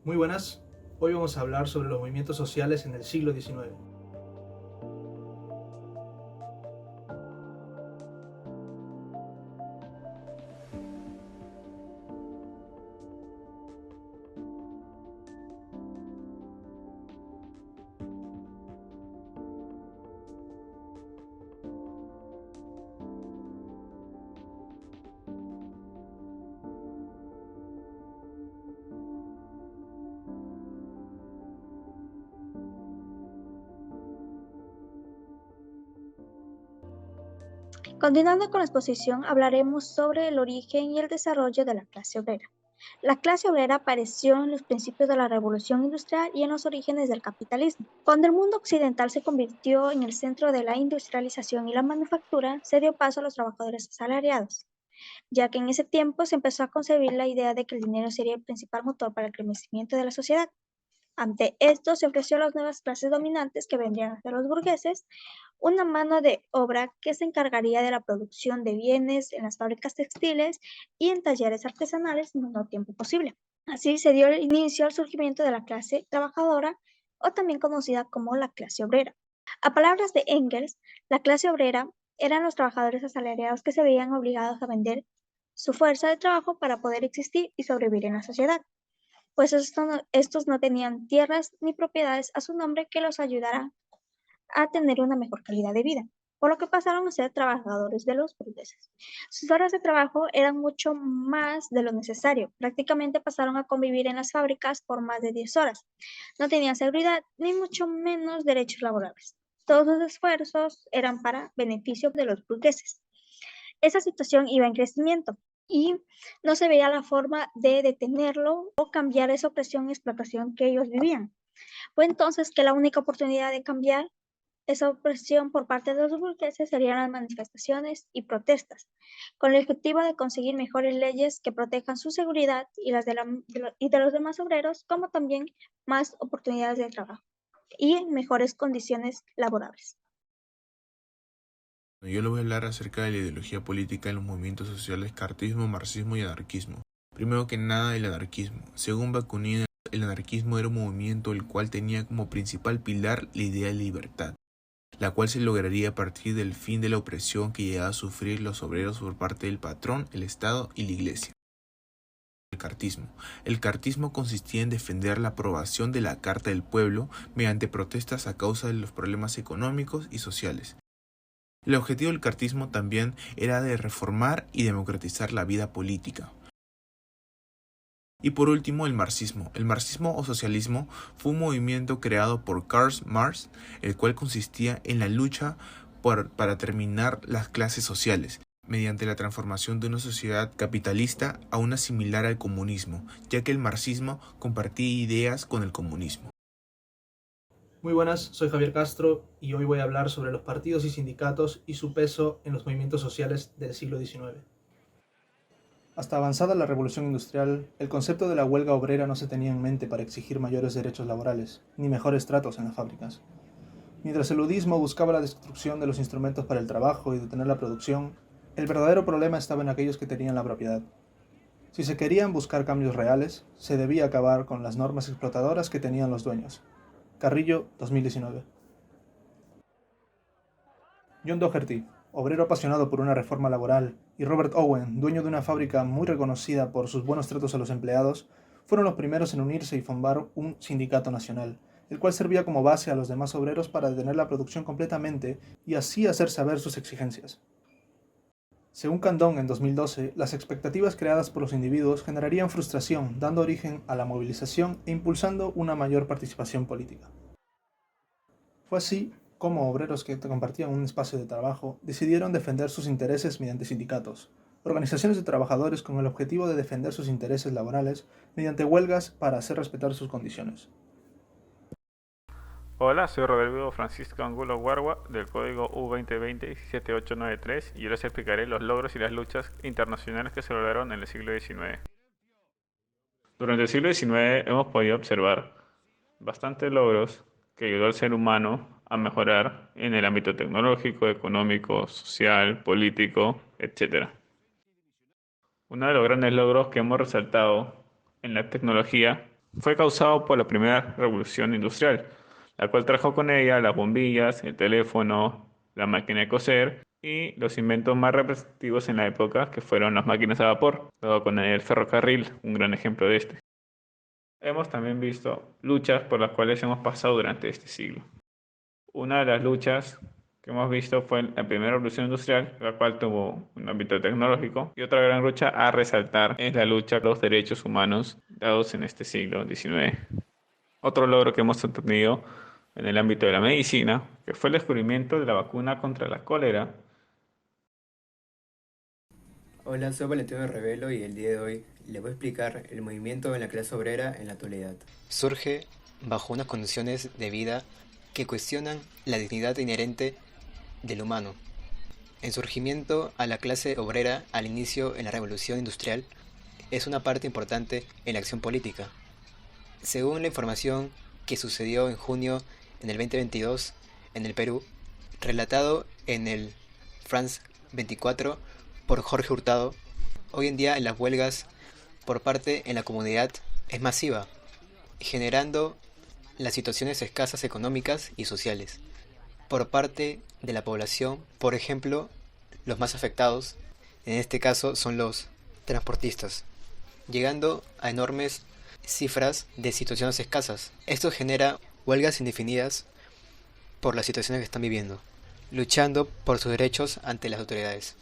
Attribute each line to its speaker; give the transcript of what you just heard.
Speaker 1: Muy buenas, hoy vamos a hablar sobre los movimientos sociales en el siglo XIX.
Speaker 2: Continuando con la exposición, hablaremos sobre el origen y el desarrollo de la clase obrera. La clase obrera apareció en los principios de la Revolución Industrial y en los orígenes del capitalismo. Cuando el mundo occidental se convirtió en el centro de la industrialización y la manufactura, se dio paso a los trabajadores asalariados, ya que en ese tiempo se empezó a concebir la idea de que el dinero sería el principal motor para el crecimiento de la sociedad. Ante esto se ofreció a las nuevas clases dominantes, que vendrían a ser los burgueses, una mano de obra que se encargaría de la producción de bienes en las fábricas textiles y en talleres artesanales en el menor tiempo posible. Así se dio el inicio al surgimiento de la clase trabajadora, o también conocida como la clase obrera. A palabras de Engels, la clase obrera eran los trabajadores asalariados que se veían obligados a vender su fuerza de trabajo para poder existir y sobrevivir en la sociedad, pues estos no tenían tierras ni propiedades a su nombre que los ayudara a tener una mejor calidad de vida, por lo que pasaron a ser trabajadores de los burgueses. Sus horas de trabajo eran mucho más de lo necesario, prácticamente pasaron a convivir en las fábricas por más de 10 horas. No tenían seguridad ni mucho menos derechos laborales. Todos los esfuerzos eran para beneficio de los burgueses. Esa situación iba en crecimiento y no se veía la forma de detenerlo o cambiar esa opresión y explotación que ellos vivían. Fue entonces que la única oportunidad de cambiar esa opresión por parte de los burgueses serían las manifestaciones y protestas, con el objetivo de conseguir mejores leyes que protejan su seguridad y las de los demás obreros, como también más oportunidades de trabajo y mejores condiciones laborales.
Speaker 3: Yo le voy a hablar acerca de la ideología política en los movimientos sociales cartismo, marxismo y anarquismo. Primero que nada, el anarquismo. Según Bakunin, el anarquismo era un movimiento el cual tenía como principal pilar la idea de libertad, la cual se lograría a partir del fin de la opresión que llegaba a sufrir los obreros por parte del patrón, el Estado y la Iglesia. El cartismo. El cartismo consistía en defender la aprobación de la Carta del Pueblo mediante protestas a causa de los problemas económicos y sociales. El objetivo del cartismo también era de reformar y democratizar la vida política. Y por último, el marxismo. El marxismo o socialismo fue un movimiento creado por Karl Marx, el cual consistía en la lucha para terminar las clases sociales, mediante la transformación de una sociedad capitalista a una similar al comunismo, ya que el marxismo compartía ideas con el comunismo.
Speaker 1: Muy buenas, soy Javier Castro y hoy voy a hablar sobre los partidos y sindicatos y su peso en los movimientos sociales del siglo XIX. Hasta avanzada la revolución industrial, el concepto de la huelga obrera no se tenía en mente para exigir mayores derechos laborales, ni mejores tratos en las fábricas. Mientras el ludismo buscaba la destrucción de los instrumentos para el trabajo y detener la producción, el verdadero problema estaba en aquellos que tenían la propiedad. Si se querían buscar cambios reales, se debía acabar con las normas explotadoras que tenían los dueños. Carrillo, 2019. John Doherty, obrero apasionado por una reforma laboral, y Robert Owen, dueño de una fábrica muy reconocida por sus buenos tratos a los empleados, fueron los primeros en unirse y formar un sindicato nacional, el cual servía como base a los demás obreros para detener la producción completamente y así hacer saber sus exigencias. Según Candón en 2012, las expectativas creadas por los individuos generarían frustración, dando origen a la movilización e impulsando una mayor participación política. Fue así como obreros que compartían un espacio de trabajo decidieron defender sus intereses mediante sindicatos, organizaciones de trabajadores con el objetivo de defender sus intereses laborales mediante huelgas para hacer respetar sus condiciones.
Speaker 4: Hola, soy Rodrigo Francisco Angulo Guarua del código U2020-17893 y yo les explicaré los logros y las luchas internacionales que se lograron en el siglo XIX. Durante el siglo XIX hemos podido observar bastantes logros que ayudó al ser humano a mejorar en el ámbito tecnológico, económico, social, político, etc. Uno de los grandes logros que hemos resaltado en la tecnología fue causado por la primera revolución industrial, la cual trajo con ella las bombillas, el teléfono, la máquina de coser y los inventos más representativos en la época, que fueron las máquinas a vapor, luego con el ferrocarril, un gran ejemplo de este. Hemos también visto luchas por las cuales hemos pasado durante este siglo. Una de las luchas que hemos visto fue la primera revolución industrial, la cual tuvo un ámbito tecnológico, y otra gran lucha a resaltar es la lucha por los derechos humanos dados en este siglo XIX. Otro logro que hemos obtenido en el ámbito de la medicina, que fue el descubrimiento de la vacuna contra la cólera.
Speaker 5: Hola, soy Valentino Revelo y el día de hoy les voy a explicar el movimiento en la clase obrera en la actualidad. Surge bajo unas condiciones de vida que cuestionan la dignidad inherente del humano. El surgimiento a la clase obrera al inicio en la Revolución Industrial es una parte importante en la acción política. Según la información que sucedió en junio en el 2022 en el Perú, relatado en el France 24 por Jorge Hurtado, hoy en día las huelgas por parte en la comunidad es masiva, generando las situaciones escasas económicas y sociales. Por parte de la población, por ejemplo, los más afectados, en este caso son los transportistas, llegando a enormes cifras de situaciones escasas. Esto genera huelgas indefinidas por las situaciones que están viviendo, luchando por sus derechos ante las autoridades.